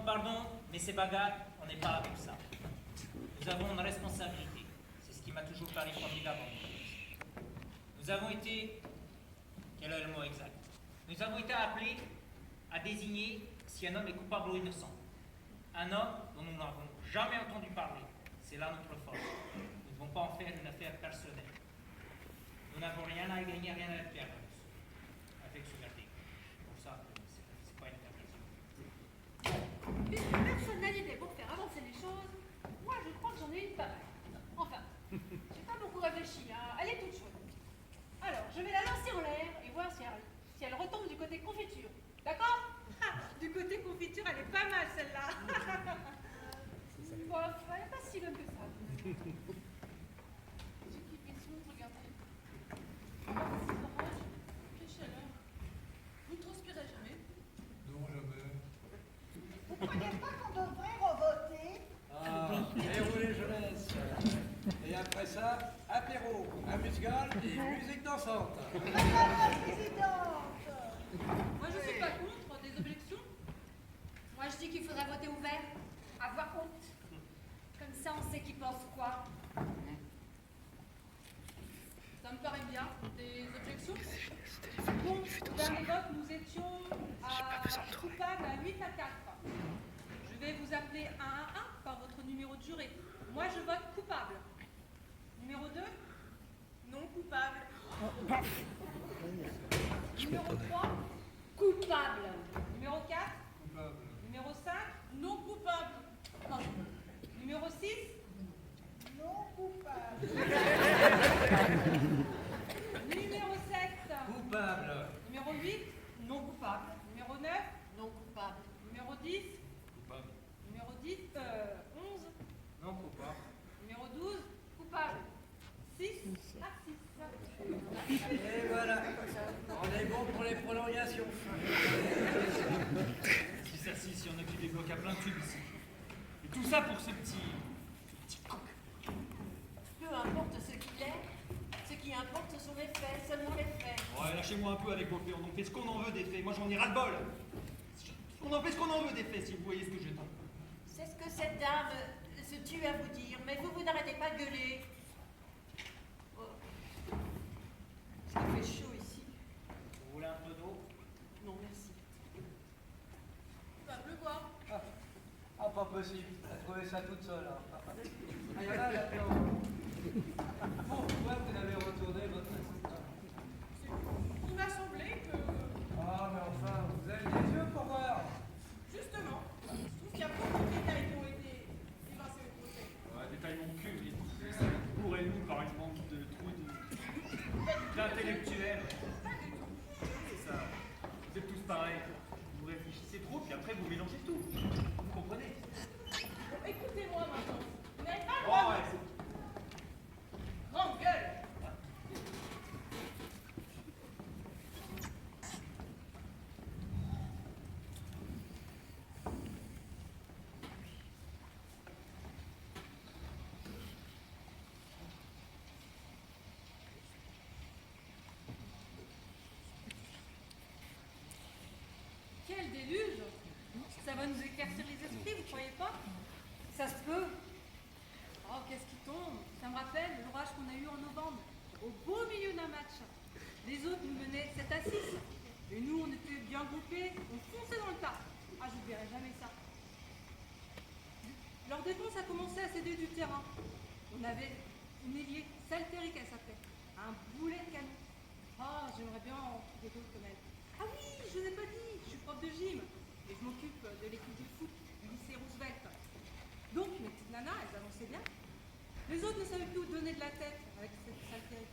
pardon, mais ces bagarres, on n'est pas là pour ça. Nous avons une responsabilité. C'est ce qui m'a toujours paru formidable. Nous avons été... Quel est le mot exact? Nous avons été appelés à désigner si un homme est coupable ou innocent. Un homme dont nous n'avons jamais entendu parler. C'est là notre force. Nous ne devons pas en faire une affaire personnelle. Nous n'avons rien à gagner, rien à perdre avec ce verdict. Pour ça, c'est pas une intervention. Puisque personne n'a d'idée pour faire avancer les choses, moi je crois que j'en ai une pas mal. Enfin, j'ai pas beaucoup réfléchi, hein. Elle est toute chaude. Alors, je vais la lancer en l'air et voir si elle retombe du côté confiture. D'accord? Du côté confiture, elle est pas mal celle-là. Bon, elle n'est pas si bonne que ça. C'est qui question, regardez. Orage, quelle chaleur. Vous ne transpirez jamais? Non, jamais. Vous croyez pas qu'on devrait revoter? Ah, déroulé jeunesse. Et après ça, apéro, amuse-gueule et musique dansante. Madame la Présidente! Moi, je suis pas contre des objections. Moi, je dis qu'il faudrait voter ouvert, avoir honte. Comme ça, on sait qui pense quoi. Ça me paraît bien. Des objections? Bon, au dernier vote, nous étions coupables à 8 à 4. Je vais vous appeler 1 à 1 par votre numéro de juré. Moi, je vote coupable. Numéro 2? Non coupable. Numéro 3? Coupable. Numéro 4? Coupable. Numéro 5? Non coupable. Numéro 6? Non coupable. Numéro 7? Coupable. Numéro 8? Non coupable. Numéro 9? Non coupable. Numéro 10? Coupable. Numéro 10? 11? Non, coupable. Numéro 12? Coupable. 6 à 6. Et voilà. On est bon pour les prolongations. Si ça, si on a qui débloque à plein de tubes ici. Et tout ça pour ce petit coq. Peu importe ce qu'il est, ce qui importe ce sont les faits, seulement les faits. Ouais, lâchez-moi un peu avec vos faits. On en fait ce qu'on en veut des faits. Moi, j'en ai ras-le-bol. On en fait ce qu'on en veut des faits, si vous voyez ce que je veux. C'est ce que cette dame se tue à vous dire, mais vous n'arrêtez pas de gueuler. Oh. Ça fait chaud ici. Vous voulez un peu d'eau? Non, merci. Va pleuvoir. Ah, pas possible. Elle a trouvé ça toute seule. Hein. Ah, il y en a là-dedans. Pourquoi vous avez retourné votre assistant? Il m'a semblé que, Ah, mais enfin, vous avez des yeux pour voir. justement, je trouve qu'il y a beaucoup de détails qui ont été évincés au procès. Ouais, détail mon cul. Pour et nous, par exemple, de trous d'intellectuels. C'est ça. Vous êtes tous pareils. Vous réfléchissez trop, puis après vous mélangez tout. Vous comprenez? Écoutez-moi maintenant. Vous n'avez pas le Oh, droit ouais, de... Grande gueule. Quel déluge! Ça va nous éclaircir les esprits, vous croyez pas? Ça se peut. Oh, qu'est-ce qui tombe? Ça me rappelle l'orage qu'on a eu en novembre, au beau milieu d'un match. Les autres nous menaient 7 à 6. Et nous, on était bien groupés, on fonçait dans le tas. Ah, je n'oublierai jamais ça. Leur défense a commencé à céder du terrain. On avait une ailier, Saltéric elle s'appelait, un boulet de canon. Ah, j'aimerais bien en trouver d'autres comme elle. Ah oui, je vous ai pas dit, je suis prof de gym et je m'occupe de l'équipe de foot du lycée Roosevelt. Donc mes petites nanas, elles avançaient bien. Les autres ne savaient plus où donner de la tête avec cette Saltéric.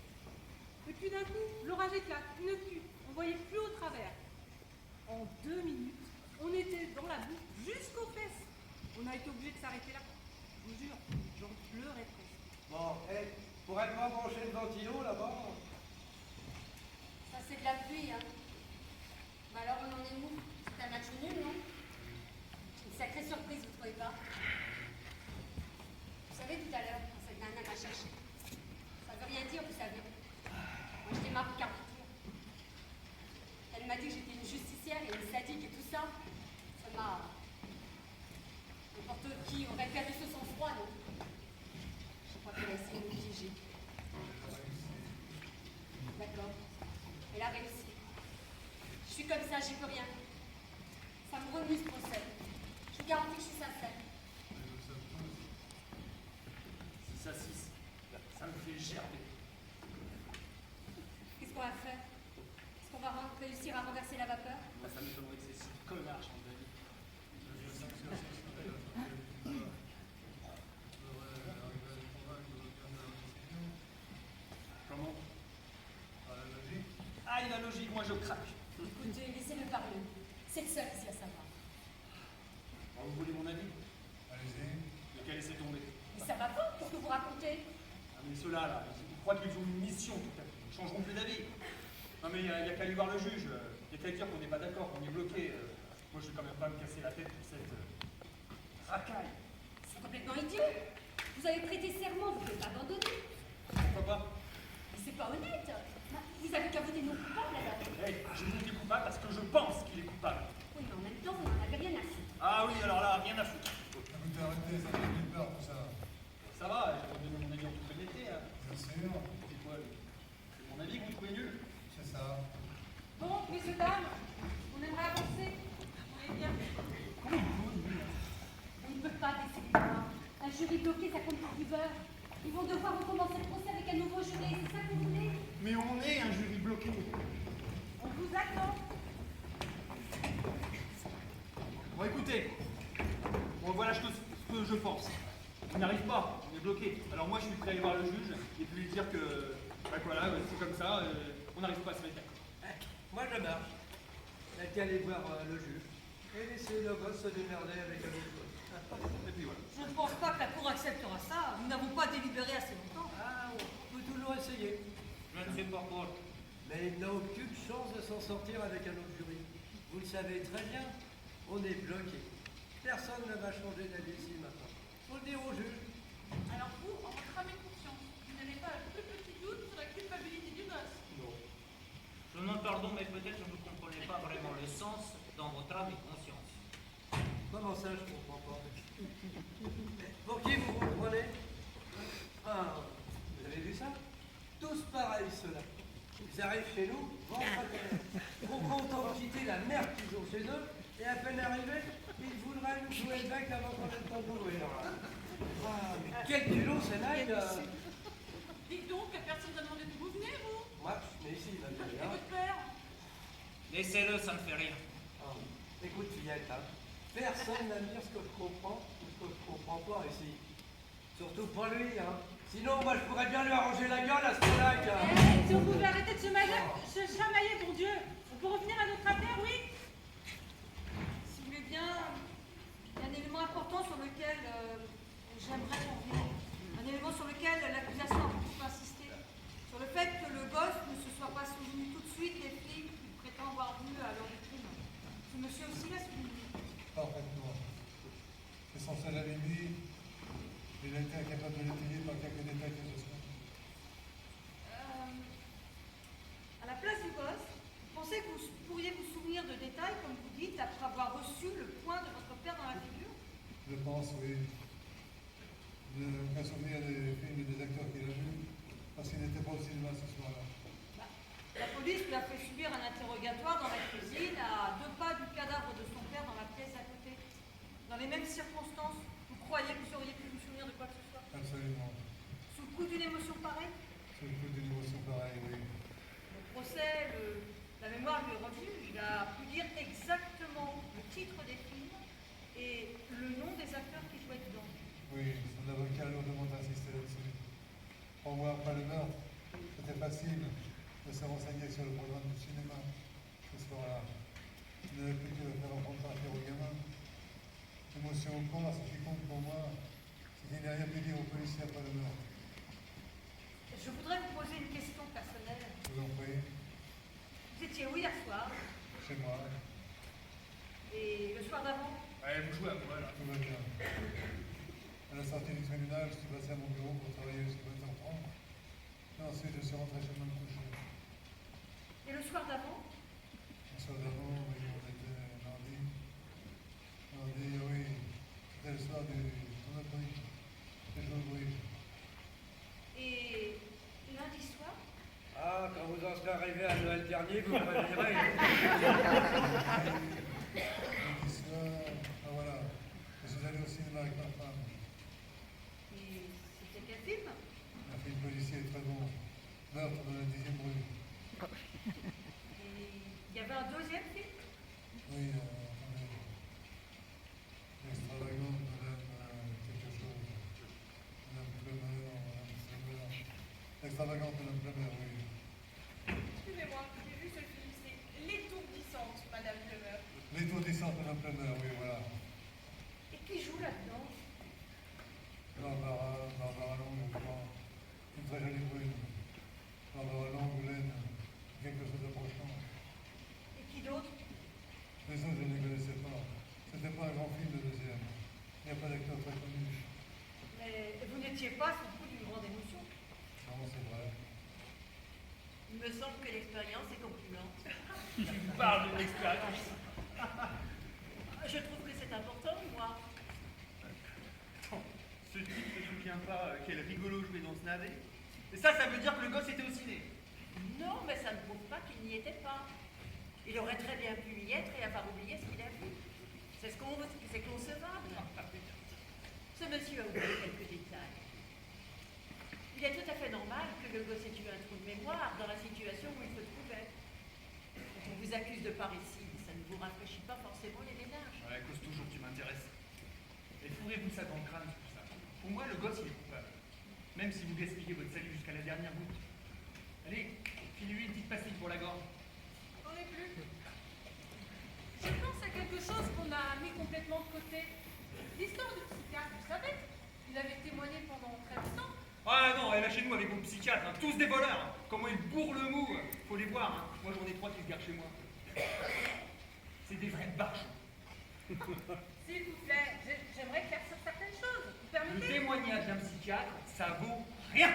Et puis d'un coup, l'orage éclate, une tue, on voyait plus au travers. En 2 minutes, on était dans la boue jusqu'aux fesses. On a été obligé de s'arrêter là. Je vous jure, j'en pleurais presque. Bon, et pour être pas branché le ventilo là-bas. Ça, c'est de la pluie, hein. Mais alors, on en est où? C'est un match nul, non? Une sacrée surprise, vous trouvez pas? Vous savez, tout à l'heure, quand cette nana m'a cherché, ça veut rien dire, vous savez. Moi, je démarre de caractère. Elle m'a dit que j'étais une justicière et une sadique et tout ça. Ça m'a N'importe qui aurait perdu ce sang-froid, non? Je crois qu'elle a essayé de nous piéger. D'accord. Elle a réussi. Je suis comme ça, j'y peux rien. Ça me remue ce procès. Je vous garantis que je suis sincère. Si ça, ça me fait gerber. Qu'est-ce qu'on va faire? Est-ce qu'on va réussir à renverser la vapeur? Moi, ça m'étonnerait que ces connards changent d'avis. Comment? Ah, la logique, moi je craque. Écoutez, laissez-le parler. C'est le seul qui a savoir. Alors, vous voulez mon avis? Allez-y. Lequel laissez tomber? Mais ça va pas, qu'est-ce que vous racontez? Ah, mais ceux-là, là, ils croient qu'ils ont une mission tout à fait. Ils changeront plus d'avis. Non, mais il n'y a qu'à aller voir le juge. Il y a qu'à dire qu'on n'est pas d'accord, qu'on est bloqué. Moi, je vais quand même pas me casser la tête pour cette racaille. C'est complètement idiot. Vous avez prêté serment, vous ne pouvez pas abandonner. Pourquoi pas? Mais c'est pas honnête. Vous avez qu'à voter non coupable, alors. Hey, je vous dis coupable parce que je pense qu'il est coupable. Oui, mais en même temps, vous n'en avez rien à foutre. Ah oui, alors là, rien à foutre. Écoutez, arrêtez, ça fait nulle part tout ça. Ça va, j'ai donné mon avis en toute honnêteté. Hein. Bien sûr, C'est quoi, c'est mon avis que vous trouvez nul? c'est ça. Bon, messieurs, dames, on aimerait avancer. Vous voulez bien? On ne peut pas décider de moi. Un jury bloqué, ça compte pour du beurre. Ils vont devoir recommencer le procès avec un nouveau jury, c'est ça que vous voulez? Mais on est un jury bloqué. On vous attend. Bon, écoutez, bon, voilà ce que je pense. On n'arrive pas, on est bloqué. Alors moi, je suis prêt à aller voir le juge et puis lui dire que, bah voilà, c'est comme ça, on n'arrive pas à se mettre d'accord. Moi je marche. Il n'y a qu'à aller voir le juge et laisser le gosse se démerder avec un autre gosse. Et puis voilà. Je ne pense pas que la Cour acceptera ça. Nous n'avons pas délibéré assez longtemps. Ah, on peut toujours essayer. Je ne sais pas quoi. Mais il n'a aucune chance de s'en sortir avec un autre jury. Vous le savez très bien, on est bloqué. Personne ne va changer d'avis ici maintenant. Faut le dire au juge. Alors vous, en votre âme et conscience, vous n'avez pas le plus petit doute sur la culpabilité du gosse? Non. Je demande pardon, mais peut-être que vous ne comprenez pas vraiment le sens dans votre âme et conscience. Comment ça, je comprends pas. Pour qui vous comprenez? Ah, vous avez vu ça? Tous pareils, ceux-là. Ils arrivent chez nous, ventre à terre, trop contents de quitter la merde qu'ils ont chez eux, et à peine arrivés, ils voudraient nous jouer le bec avant qu'on ait le temps d'ouvrir. Ah, mais quel culot, c'est là, Dites donc que personne n'a demandé d'où vous venez, vous? Moi, je suis né ici, ma Et vieille, hein. votre père? Laissez-le, ça ne fait rien. Ah, écoute, fillette, hein. Personne n'a dire ce que je comprends ou ce que je comprends pas ici. Surtout pas lui, hein. Sinon, moi, je pourrais bien lui arranger la gueule à ce là Si on pouvait arrêter de se chamailler, bon Dieu. On peut revenir à notre affaire, oui? Si vous voulez bien, il y a un élément important sur lequel j'aimerais revenir. Un élément sur lequel l'accusation a beaucoup insisté. Sur le fait que le gosse ne se soit pas souvenu tout de suite des flics qu'il prétend avoir vus à l'heure du crime. Ce monsieur aussi l'a souvenu. Parfaitement. C'est son seul alibi. Il a été incapable de l'étayer par quelques détails que ce soit. À la place du gosse, vous pensez que vous pourriez vous souvenir de détails, comme vous dites, après avoir reçu le poing de votre père dans la figure? Je pense, oui. Je me souviens des films et des acteurs qu'il a vus, parce qu'il n'était pas au cinéma ce soir-là. La police lui a fait subir un interrogatoire dans la cuisine, à 2 pas du cadavre de son père dans la pièce à côté. Dans les mêmes circonstances, vous croyez que vous auriez pu vous souvenir de quoi que ce soit? Absolument. Sous le coup d'une émotion pareille? Sous le coup d'une émotion pareille, oui. Le procès, la mémoire lui est revenue. Il a pu dire exactement le titre des films et le nom des acteurs qui jouaient dedans. Oui, son avocat a lourdement insisté là-dessus. Pour moi, après le meurtre, c'était facile de se renseigner sur le programme du cinéma ce soir-là. Il n'avait plus que faire rencontrer un au gamin. Émotion ou pas, ce qui compte pour moi, c'est qu'il n'y a rien pu dire aux policiers après le meurtre. Je voudrais vous poser une question personnelle. Je vous en prie, Vous étiez où hier soir? chez moi, Et le soir d'avant? Allez, vous jouez à quoi, là? tout va bien. À la sortie du tribunal, je suis passé à mon bureau pour travailler jusqu'à 20h30. Et ensuite, je suis rentré chez moi me coucher. Et le soir d'avant? Le soir d'avant, oui, on était mardi. Mardi, oui, c'était le soir dernier, vous me réveillerez. Jeudi soir, ah voilà, je suis allé au cinéma avec ma femme. Et c'était quel film? Un film policier très bon. Meurtre dans la 10e rue. Et il y avait un deuxième film? Oui, attendez. L'extravagante Madame quelque chose. Madame Plumeur, Madame Plumeur. L'extravagante Madame Plumeur, oui. Excusez-moi, j'ai vu ce film, c'est L'étourdissante, Madame Plumeur. L'étourdissante Madame Plumeur, oui, voilà. Et qui joue là-dedans? Barbara Long, je crois. Une très jolie brune. Barbara Long, Laine, quelque chose d'approchant. Et qui d'autre? Les autres, je ne les connaissais pas. C'était pas un grand film, le deuxième. Il n'y a pas d'acteur très connu. Mais vous n'étiez pas sous le coup d'une grande émotion. Non, c'est vrai. Il me semble que l'expérience est concluante. Tu me parles de l'expérience. Je trouve que c'est important, moi. Ce type ne se souvient pas quel rigolo jouait dans ce navet. Et ça veut dire que le gosse était au ciné. Non, mais ça ne prouve pas qu'il n'y était pas. Il aurait très bien pu y être et avoir oublié ce qu'il a vu. C'est concevable. Ce monsieur a oublié quelques détails. Il est tout à fait normal que le gosse ait eu un trou de mémoire dans la situation où il se trouvait. Quand on vous accuse de parricide, ça ne vous rafraîchit pas forcément les ménages. Ouais, cause toujours tu m'intéresses. Et fourrez-vous ça dans le crâne, tout ça. Pour moi, le gosse, il est coupable. Même si vous gaspillez votre salut jusqu'à la dernière goutte. Allez, filez-lui une petite pastille pour la gorge. J'en ai plus. Je pense à quelque chose qu'on a mis complètement de côté. L'histoire du psychiatre, vous savez, il avait témoigné pendant très longtemps. Ah non, lâchez-nous avec vos psychiatres, hein. Tous des voleurs. Hein. Comment ils bourrent le mou. Faut les voir. Hein. Moi, j'en ai 3 qui se gardent chez moi. C'est des vrais barjots. S'il vous plaît, j'aimerais éclaircir certaines choses. Vous Le permettez? témoignage d'un psychiatre, ça vaut rien.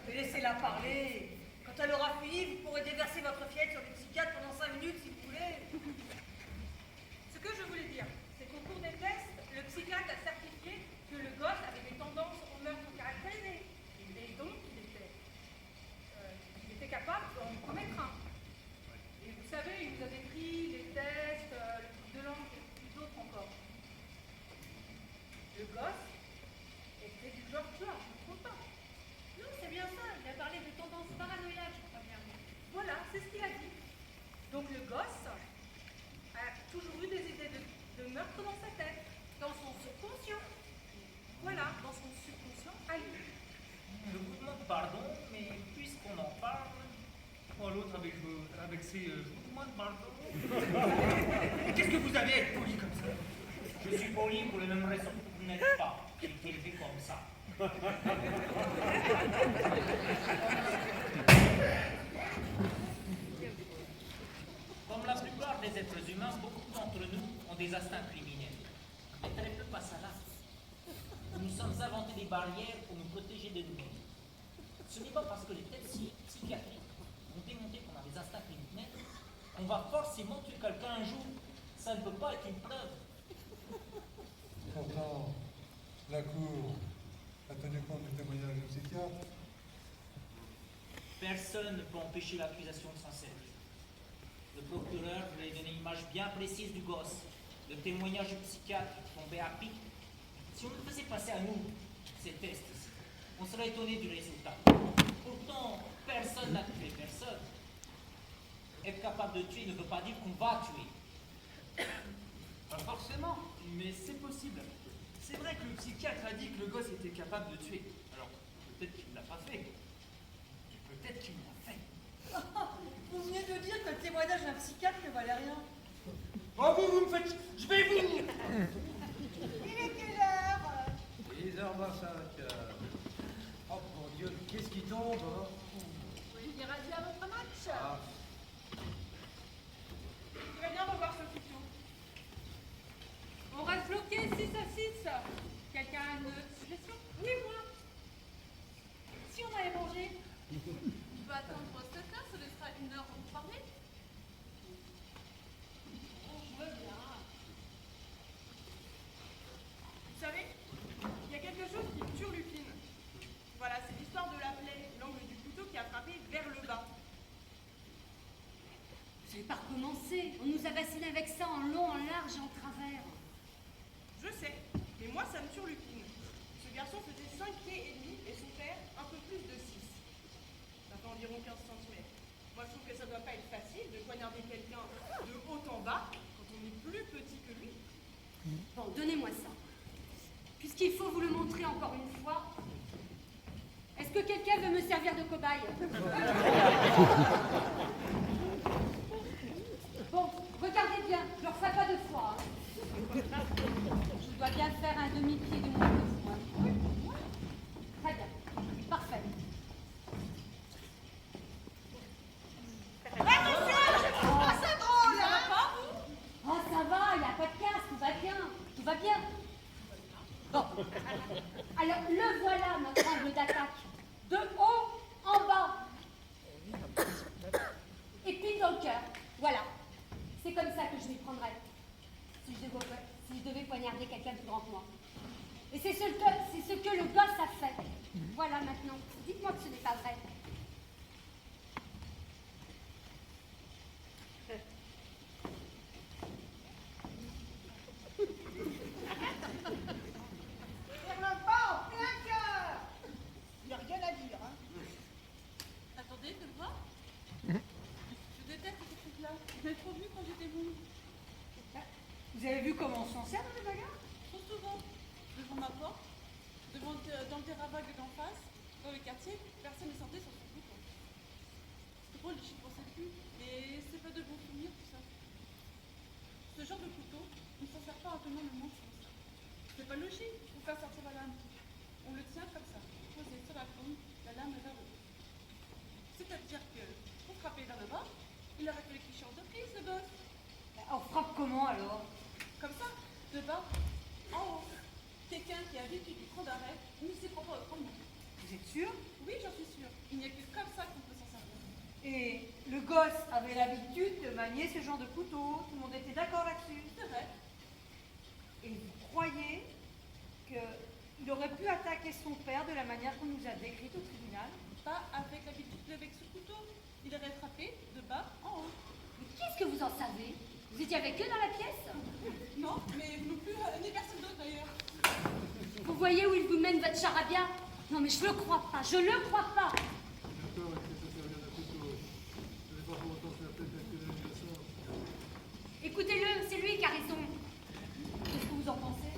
Mais laissez-la parler. Quand elle aura fini, vous pourrez déverser votre fiette sur le psychiatre pendant 5 minutes si vous voulez. Ce que je voulais dire, c'est qu'au cours des tests, le psychiatre a certifié que le gosse avait des tendances au meurtre caractérisé. Et donc, il était capable d'en commettre un. Et vous savez, il nous a décrit les tests, le truc de langue et d'autres encore. Le gosse était du genre tueur, je ne me trompe pas. Non, c'est bien ça. Il a parlé de tendance paranoïaque, je crois bien. Voilà, c'est ce qu'il a dit. Donc le gosse a toujours eu des idées de meurtre dans sa tête, dans son subconscient. Voilà, dans son subconscient à lui. Je vous demande pardon, mais puisqu'on en parle, Oh, l'autre avec ses... je vous demande pardon. Qu'est-ce que vous avez à être poli comme ça? je suis poli pour les mêmes raisons que vous n'êtes pas. J'ai été élevé comme ça. Comme la plupart des êtres humains, beaucoup d'entre nous ont des instincts criminels. Mais très peu passent à l'acte. Nous nous sommes inventés des barrières pour nous protéger de nous-mêmes. Ce n'est pas parce que les tests psychiatriques ont démontré qu'on a des instincts criminels qu'on va forcément tuer quelqu'un un jour. Ça ne peut pas être une preuve. Pourtant, la Cour a tenu compte du témoignage du psychiatre. Personne ne peut empêcher l'accusation de s'en servir. Le procureur voulait donner une image bien précise du gosse. Le témoignage du psychiatre tombait à pic. Si on le faisait passer à nous, ces tests ici, on serait étonné du résultat. Pourtant, personne n'a tué personne. Être capable de tuer ne veut pas dire qu'on va tuer. Pas forcément, mais c'est possible. C'est vrai que le psychiatre a dit que le gosse était capable de tuer. Alors, peut-être qu'il ne l'a pas fait. Mais peut-être qu'il l'a fait. Vous venez de dire que le témoignage d'un psychiatre ne valait rien. Oh, vous me faites... Je vais vous... Il est quelle heure 10h25. Oh mon Dieu, qu'est-ce qui tombe hein? Il ira dire à votre match. Ah, Je voudrais bien revoir ce photo. On reste bloqué 6 à 6. Quelqu'un a une suggestion? Oui, moi. Si on allait manger, On peut attendre 7 heures, ça laissera 1 heure pour vous parler. je veux bien. Vous savez, il y a quelque chose qui me turlupine. Voilà, c'est l'histoire de la plaie, l'angle du couteau qui a frappé vers le bas. savez pas recommencer. On nous a vacciné avec ça en long, en large et en travers. Je sais, mais moi ça me turlupine. Ce garçon faisait 5 pieds et demi et son père un peu plus de 6. Ça fait environ 15 centimètres. Moi je trouve que ça doit pas être facile de poignarder quelqu'un de haut en bas quand on est plus petit que lui. Bon, donnez-moi ça. Puisqu'il faut vous le montrer encore une fois, est-ce que quelqu'un veut me servir de cobaye? Bon, regardez bien, je ne le refais pas deux fois. Hein. Je dois bien faire un demi-pied de moins deux fois. Très bien, parfait. C'est drôle, ça va pas? Oh, ça va, il n'y a pas de casse, tout va bien. Tout va bien. Bon. Alors, le voilà, notre angle d'attaque. De haut en bas. Et pile dans le cœur. Voilà. C'est comme ça que je m'y prendrais. Si je devais poignarder quelqu'un de plus grand que moi. Et c'est ce que le gosse a fait. Voilà maintenant. Dites-moi que ce n'est pas vrai. Ferme pas en plein cœur. Il n'y a rien à dire, hein. Attendez, de le voir. Je déteste ces trucs-là. Je l'ai trop vu quand j'étais boum. Vous avez vu comment on s'en sert dans les bagarres? Trop souvent. Devant ma porte, dans le terrain vague d'en face, dans le quartier, personne ne sentait sur son couteau. C'est drôle, j'y pensais plus, mais c'est pas de bons souvenirs tout ça. Ce genre de couteau, on ne s'en sert pas en tenant le manche comme ça. C'est pas logique pour faire sortir la lame. On le tient comme ça, posé sur la paume, la lame vers le haut. C'est-à-dire que, pour frapper vers le bas, il aurait fallu qu'il change de prise, le boss. On frappe comment alors? Comme ça, de bas, en haut. Quelqu'un qui a vécu du trou d'arrêt ne s'y prend pas autrement. Vous êtes sûr? Oui, j'en suis sûre. Il n'y a que comme ça qu'on peut s'en servir. Et le gosse avait l'habitude de manier ce genre de couteau. Tout le monde était d'accord là-dessus. C'est vrai. Et vous croyez qu'il aurait pu attaquer son père de la manière qu'on nous a décrite au tribunal? Pas avec l'habitude avec ce couteau. Il aurait frappé de bas en haut. Mais qu'est-ce que vous en savez? Vous étiez avec eux dans la pièce? Non, mais non plus, ni personne d'autre d'ailleurs. Vous voyez où il vous mène votre charabia? Non mais je le crois pas, je le crois pas. D'accord, est-ce que ça servir d'un couteau? Je ne vais pas pour autant faire peut-être que de l'agresseur. Écoutez-le, c'est lui qui a raison. Qu'est-ce que vous en pensez?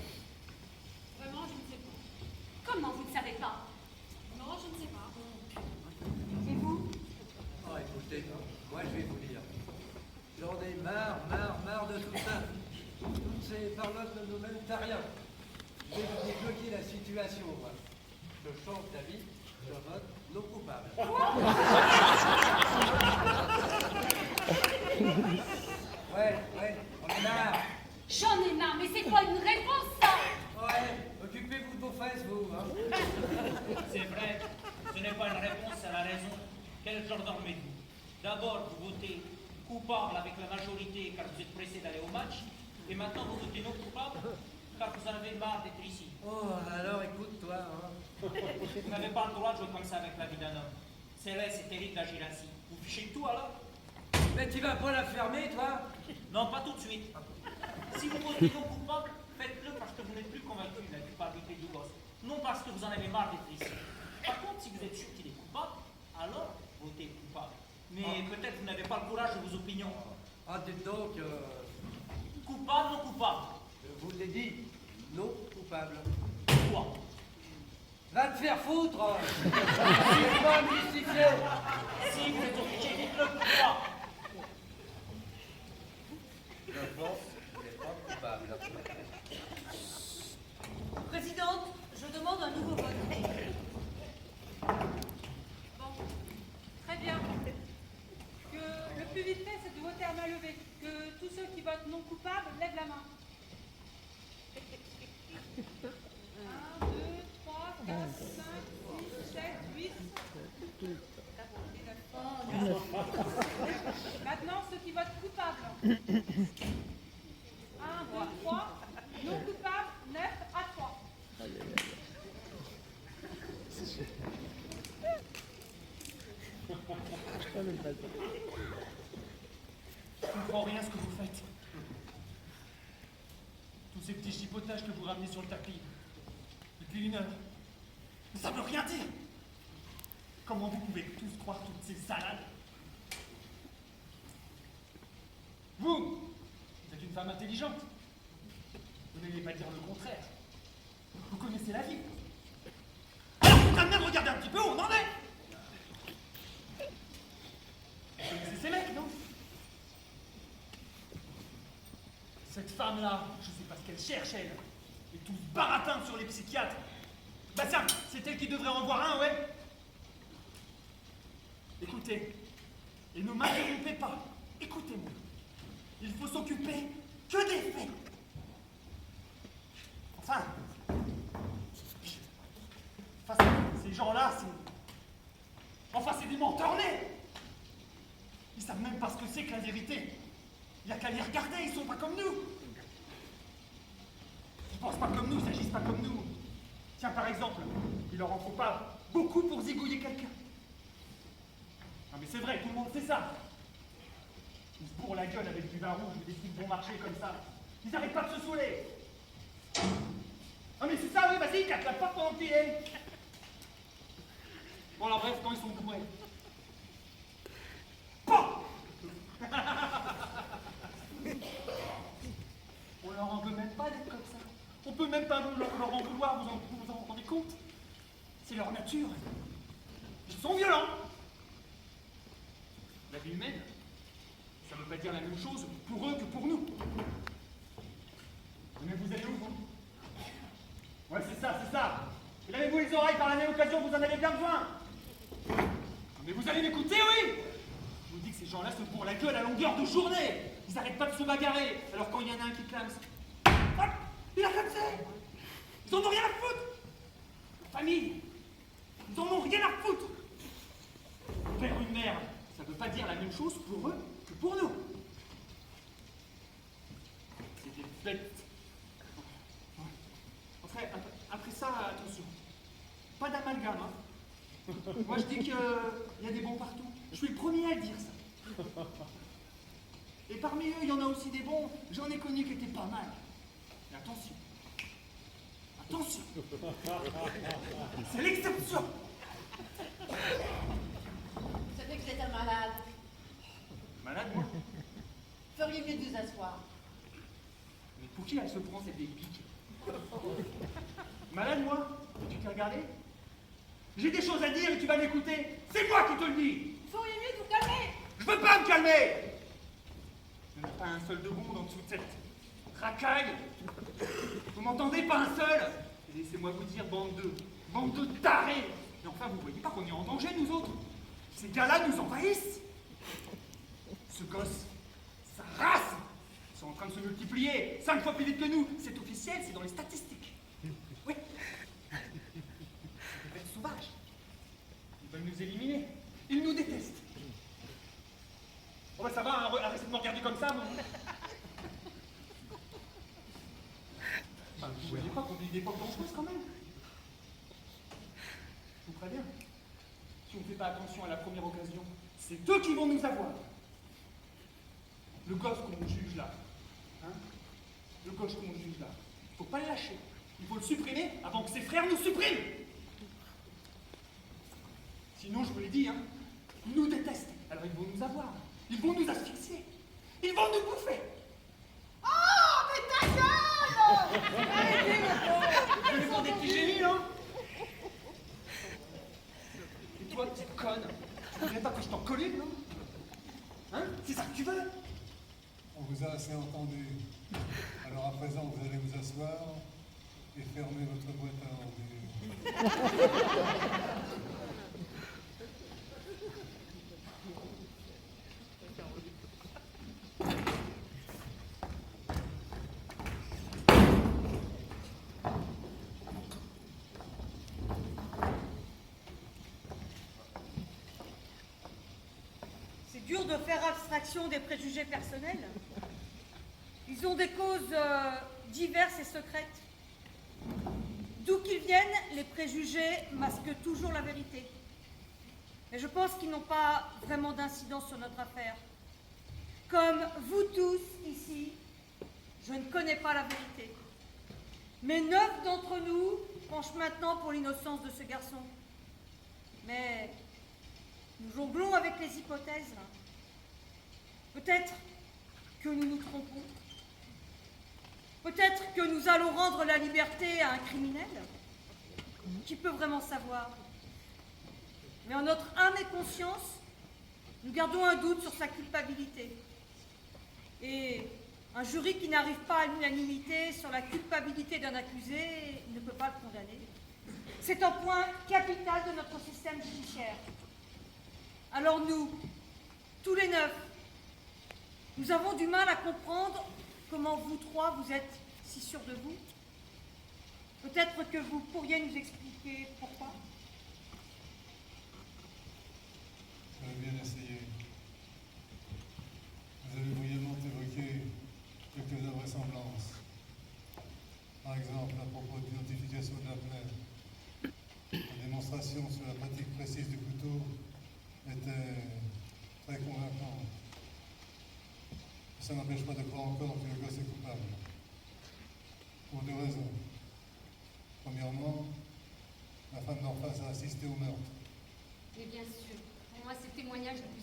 Vraiment, je ne sais pas. Comment vous ne savez pas? Non, je ne sais pas. Et vous? Oh, écoutez, moi je vais vous dire. J'en ai marre de tout ça. Toutes ces parlottes ne nous mènent à rien. Je vais vous débloquer la situation, moi. Je change d'avis, je vote non coupable. Ouais, on est marre. J'en ai marre, mais c'est pas une réponse ça! Ouais, occupez-vous de vos fesses, vous. Hein. C'est vrai, ce n'est pas une réponse à la raison. Quel genre d'arme êtes-vous? D'abord, vous votez coupable avec la majorité car vous êtes pressé d'aller au match, et maintenant vous votez non coupable car vous en avez marre d'être ici. Oh, alors écoute-toi. Hein. Vous n'avez pas le droit de jouer comme ça avec la vie d'un homme. C'est laid, c'est terrible d'agir ainsi. Vous fichez tout alors? Mais tu vas pas la fermer, toi? Non, pas tout de suite. Si vous votez non coupable, faites-le parce que vous n'êtes plus convaincu de la culpabilité du gosse. Non parce que vous en avez marre d'être ici. Par contre, si vous êtes sûr qu'il est coupable, alors votez coupable. Mais peut-être vous n'avez pas le courage de vos opinions. Ah, dites donc, Coupable, non coupable. je vous l'ai dit, non coupable. Quoi? Va te faire foutre! C'est pas me justifier! Si vous êtes obligé, dites-le pourquoi. Je pense qu'il n'est pas coupable. Présidente, je demande un nouveau vote. Bon, très bien. Que le plus vite fait, c'est de voter à main levée. Que tous ceux qui votent non coupables lèvent la main. 1, 2, 3, 4, 5, 6, 7, 8 et 9. Maintenant, ceux qui votent coupables. 1, 2, 3, non coupables, 9 à 3. comprends rien à ce que vous faites. Tous ces petits chipotages que vous ramenez sur le tapis. Depuis 1 heure. Ça veut rien dire. Comment vous pouvez tous croire toutes ces salades? Vous êtes une femme intelligente. Vous n'allez pas dire le contraire. Vous connaissez la vie. Alors vous quand même regarder un petit peu où on en est. Vous connaissez ces mecs, non? Cette femme-là, je sais pas ce qu'elle cherche, elle. Et tout ce baratin sur les psychiatres. Bah ça, c'est elle qui devrait en voir un, ouais. Écoutez, et ne m'interrompez pas. Écoutez-moi. Il faut s'occuper que des faits. Enfin, ces gens-là, c'est des menteurs nés. Ils savent même pas ce que c'est que la vérité. Il n'y a qu'à les regarder, ils sont pas comme nous. Ils pensent pas comme nous, ils agissent pas comme nous. Tiens, par exemple, il leur en faut pas beaucoup pour zigouiller quelqu'un. Non mais c'est vrai, tout le monde sait ça. Ils se bourrent la gueule avec du vin rouge ou des trucs bon marché comme ça. Ils n'arrêtent pas de se saouler. Ah mais c'est ça, oui, vas-y, claque la porte pendant qu'il est. Bon alors bref, quand ils sont bourrés. Bon. On leur en veut même pas d'être comme ça. On peut même pas leur en vouloir, vous en rendez compte? C'est leur nature. Ils sont violents. La vie humaine, ça ne veut pas dire la même chose pour eux que pour nous. Mais vous allez où, vous? Ouais, c'est ça. Et lavez-vous les oreilles par la même occasion, vous en avez bien besoin. Mais vous allez m'écouter, oui? Je vous dis que ces gens-là se bourrent la gueule à longueur de journée. Ils n'arrêtent pas de se bagarrer. Alors quand il y en a un qui clame, hop, il a clamsé. Ils en ont rien à foutre. La famille, ils en ont rien à foutre. Un père, une mère, ça ne veut pas dire la même chose pour eux que pour nous. C'est des bêtes. Après ça, attention. Pas d'amalgame, hein. Moi, je dis qu'il y a des bons partout. Je suis le premier à le dire, ça. Et parmi eux, il y en a aussi des bons. J'en ai connu qui étaient pas mal. Mais attention. Attention. C'est l'exception. Vous savez que c'est un malade. Malade, moi? Feriez mieux de vous asseoir. Mais pour qui elle se prend cette vieille pique? Malade, moi? Tu t'es regardé? J'ai des choses à dire et tu vas m'écouter. C'est moi qui te le dis. Vous feriez mieux de vous calmer. Je veux pas me calmer. Il n'y en a pas un seul de bon en dessous de cette racaille. Vous m'entendez? Pas un seul. Et laissez-moi vous dire, bande de tarés. Mais enfin, vous voyez pas qu'on est en danger, nous autres? Ces gars-là nous envahissent. Ce gosse, sa race, ils sont en train de se multiplier 5 fois plus vite que nous. C'est officiel, c'est dans les statistiques. Oui. Des bêtes sauvages. Ils veulent nous éliminer. Ils nous détestent. Oh bah ça va, hein, arrêtez de me regarder comme ça, vous. Enfin, vous voyez pas qu'on vit des époques dangereuses quand même? Je vous préviens. Si on ne fait pas attention à la première occasion, c'est eux qui vont nous avoir. Le gosse qu'on juge là, hein? Le gosse qu'on juge là, il faut pas le lâcher. Il faut le supprimer avant que ses frères nous suppriment. Sinon, je vous l'ai dit, hein, ils nous détestent. Alors ils vont nous avoir. Ils vont nous asphyxier. Ils vont nous bouffer. Oh, mais ta gueule. Arrêtez, mon pauvre. Je vais faire des petits génies, hein. Et toi, petite conne, tu voudrais pas que je t'en colle, non? Hein? C'est ça que tu veux? On vous a assez entendu. Alors à présent, vous allez vous asseoir et fermer votre boîte à ordures. C'est dur de faire abstraction des préjugés personnels. Ils ont des causes diverses et secrètes. D'où qu'ils viennent, les préjugés masquent toujours la vérité. Mais je pense qu'ils n'ont pas vraiment d'incidence sur notre affaire. Comme vous tous ici, je ne connais pas la vérité. Mais 9 d'entre nous penchent maintenant pour l'innocence de ce garçon. Mais nous jonglons avec les hypothèses. Peut-être que nous nous trompons. Peut-être que nous allons rendre la liberté à un criminel. Qui peut vraiment savoir? Mais en notre âme et conscience, nous gardons un doute sur sa culpabilité. Et un jury qui n'arrive pas à l'unanimité sur la culpabilité d'un accusé ne peut pas le condamner. C'est un point capital de notre système judiciaire. Alors nous, tous les 9, nous avons du mal à comprendre comment vous 3, vous êtes si sûrs de vous. Peut-être que vous pourriez nous expliquer pourquoi. Vous avez bien essayé. Vous avez brièvement évoqué quelques invraisemblances. Par exemple, à propos de l'identification de la plaie. La démonstration sur la pratique précise du couteau était très convaincante. Ça n'empêche pas de croire encore que le gosse est coupable. Pour 2 raisons. Premièrement, la femme d'en face a assisté au meurtre. Mais bien sûr, pour moi, ces témoignages ne